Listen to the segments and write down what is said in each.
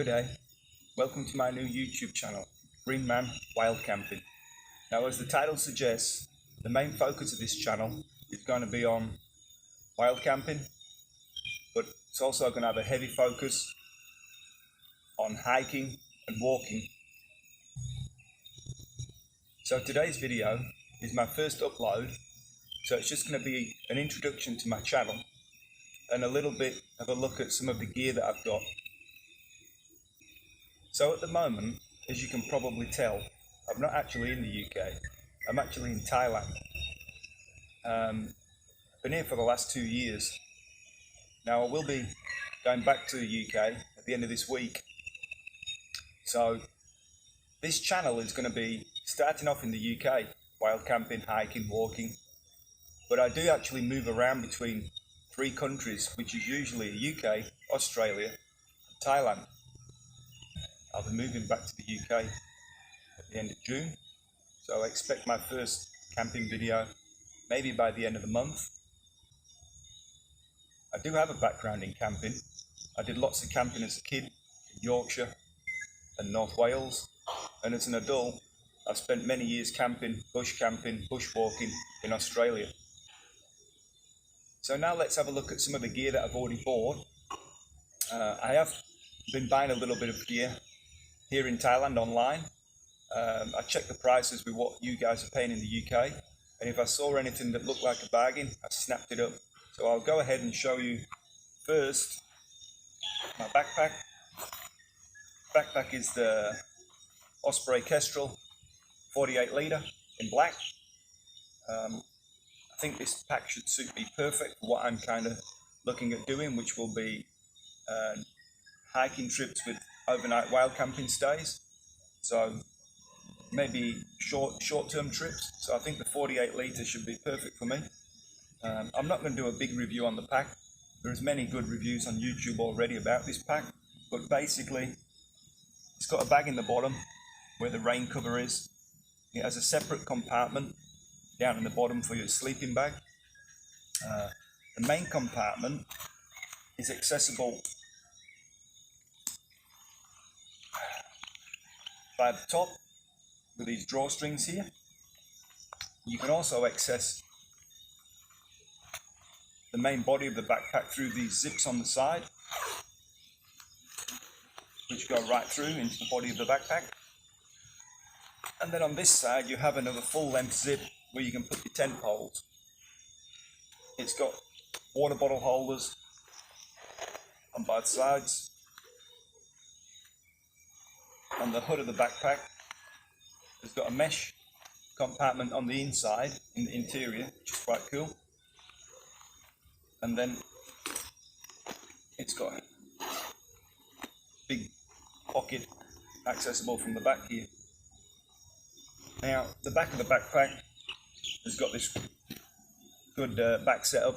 Good day, welcome to my new YouTube channel, Green Man Wild Camping. Now, as the title suggests, the main focus of this channel is going to be on wild camping, but it's also going to have a heavy focus on hiking and walking. So today's video is my first upload, so it's just going to be an introduction to my channel and a little bit of a look at some of the gear that I've got. So at the moment, as you can probably tell, I'm not actually in the UK, I'm actually in Thailand. Been here for the last 2 years. Now I will be going back to the UK at the end of this week. So this channel is going to be starting off in the UK, wild camping, hiking, walking. But I do actually move around between 3 countries, which is usually UK, Australia, and Thailand. I'll be moving back to the UK at the end of June, so I expect my first camping video maybe by the end of the month. I do have a background in camping. I did lots of camping as a kid in Yorkshire and North Wales, and as an adult I've spent many years camping, bushwalking in Australia. So now let's have a look at some of the gear that I've already bought. I have been buying a little bit of gear here in Thailand online. I checked the prices with what you guys are paying in the UK, and if I saw anything that looked like a bargain, I snapped it up. So I'll go ahead and show you first my backpack. Backpack is the Osprey Kestrel 48 litre in black. I think this pack should suit me perfect for what I'm kind of looking at doing, which will be hiking trips with overnight wild camping stays, so maybe short-term trips. So I think the 48 litre should be perfect for me. I'm not going to do a big review on the pack. There's many good reviews on YouTube already about this pack, but basically it's got a bag in the bottom where the rain cover is. It has a separate compartment down in the bottom for your sleeping bag. The main compartment is accessible by the top with these drawstrings here. You can also access the main body of the backpack through these zips on the side, which go right through into the body of the backpack. And then on this side you have another full-length zip where you can put your tent poles. It's got water bottle holders on both sides. On the hood of the backpack, it's got a mesh compartment on the inside, in the interior, which is quite cool. And then it's got a big pocket accessible from the back here. Now, the back of the backpack has got this good back setup.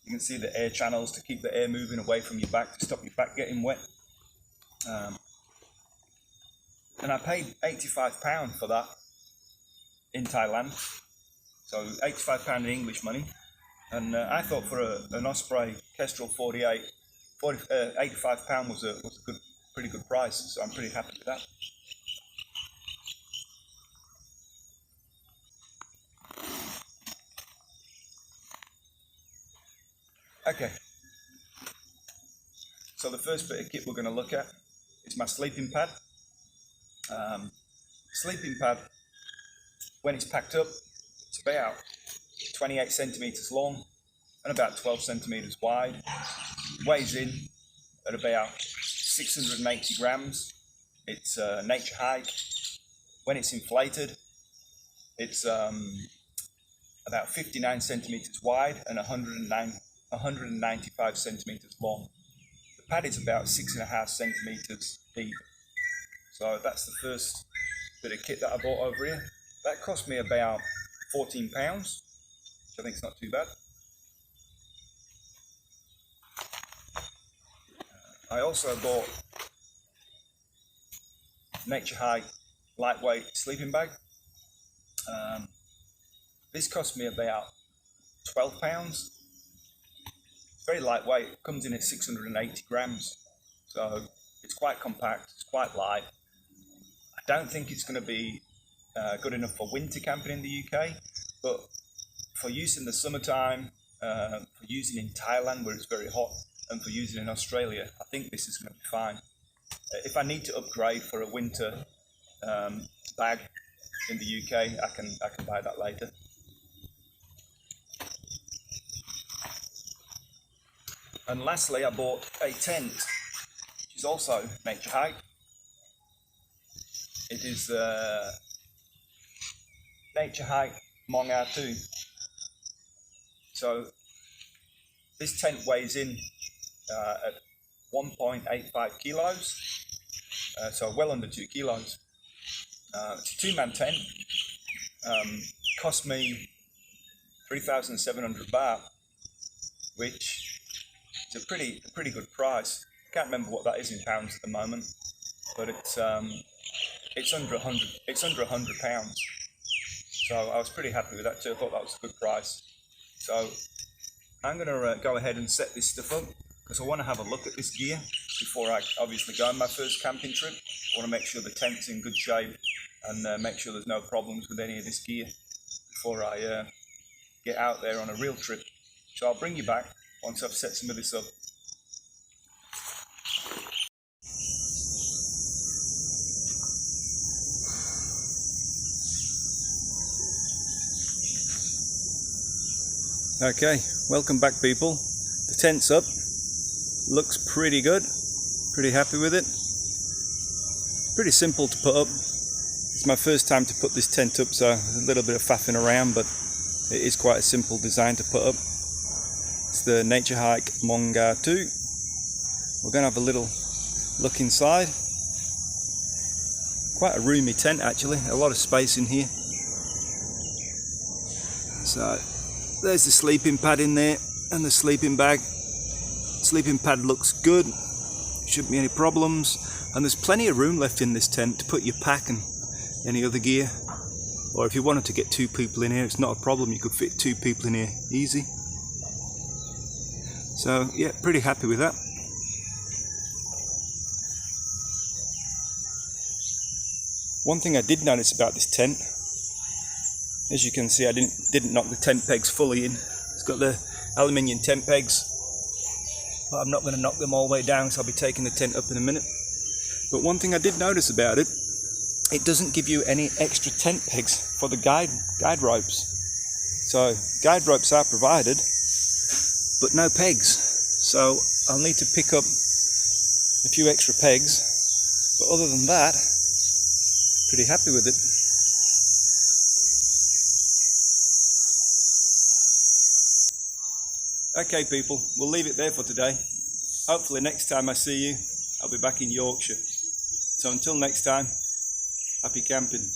You can see the air channels to keep the air moving away from your back, to stop your back getting wet. And I paid £85 for that in Thailand, so £85 in English money. And I thought for an Osprey Kestrel 48, £85 was a pretty good price, so I'm pretty happy with that. Okay, so the first bit of kit we're going to look at is my sleeping pad. Sleeping pad, when it's packed up, it's about 28 centimeters long and about 12 centimeters wide. It weighs in at about 680 grams. It's a nature hike. When it's inflated, it's about 59 centimeters wide and 195 centimeters long. The pad is about 6.5 centimeters deep. So that's the first bit of kit that I bought over here. That cost me about £14, which I think is not too bad. I also bought Nature High lightweight sleeping bag. This cost me about £12. It's very lightweight. It comes in at 680 grams. So It's quite compact, it's quite light. I don't think it's going to be good enough for winter camping in the UK, but for use in the summertime, for using in Thailand where it's very hot, and for using in Australia, I think this is going to be fine. If I need to upgrade for a winter bag in the UK, I can buy that later. And lastly, I bought a tent, which is also Nature Hike. It is Nature Hike Monga 2. So this tent weighs in at 1.85 kilos, so well under 2 kilos. It's a two-man tent. Cost me 3,700 baht, which is a pretty good price. Can't remember what that is in pounds at the moment, but it's under 100. It's under 100 pounds. So I was pretty happy with that too. I thought that was a good price. So I'm going to go ahead and set this stuff up because I want to have a look at this gear before I obviously go on my first camping trip. I want to make sure the tent's in good shape and make sure there's no problems with any of this gear before I get out there on a real trip. So I'll bring you back once I've set some of this up. Okay, welcome back people. The tent's up, looks pretty good, pretty happy with it. Pretty simple to put up. It's my first time to put this tent up, so a little bit of faffing around, but it is quite a simple design to put up. It's the Nature Hike Monga 2. We're going to have a little look inside. Quite a roomy tent actually, a lot of space in here. So there's the sleeping pad in there and the sleeping bag. Sleeping pad looks good, shouldn't be any problems, and there's plenty of room left in this tent to put your pack and any other gear. Or if you wanted to get 2 people in here, it's not a problem, you could fit 2 people in here easy. So yeah, pretty happy with that. One thing I did notice about this tent, as you can see, I didn't knock the tent pegs fully in. It's got the aluminium tent pegs, but I'm not going to knock them all the way down, so I'll be taking the tent up in a minute. But one thing I did notice about it, it doesn't give you any extra tent pegs for the guide ropes. So guide ropes are provided, but no pegs. So I'll need to pick up a few extra pegs, but other than that, pretty happy with it. Okay people, we'll leave it there for today. Hopefully next time I see you, I'll be back in Yorkshire. So until next time, happy camping.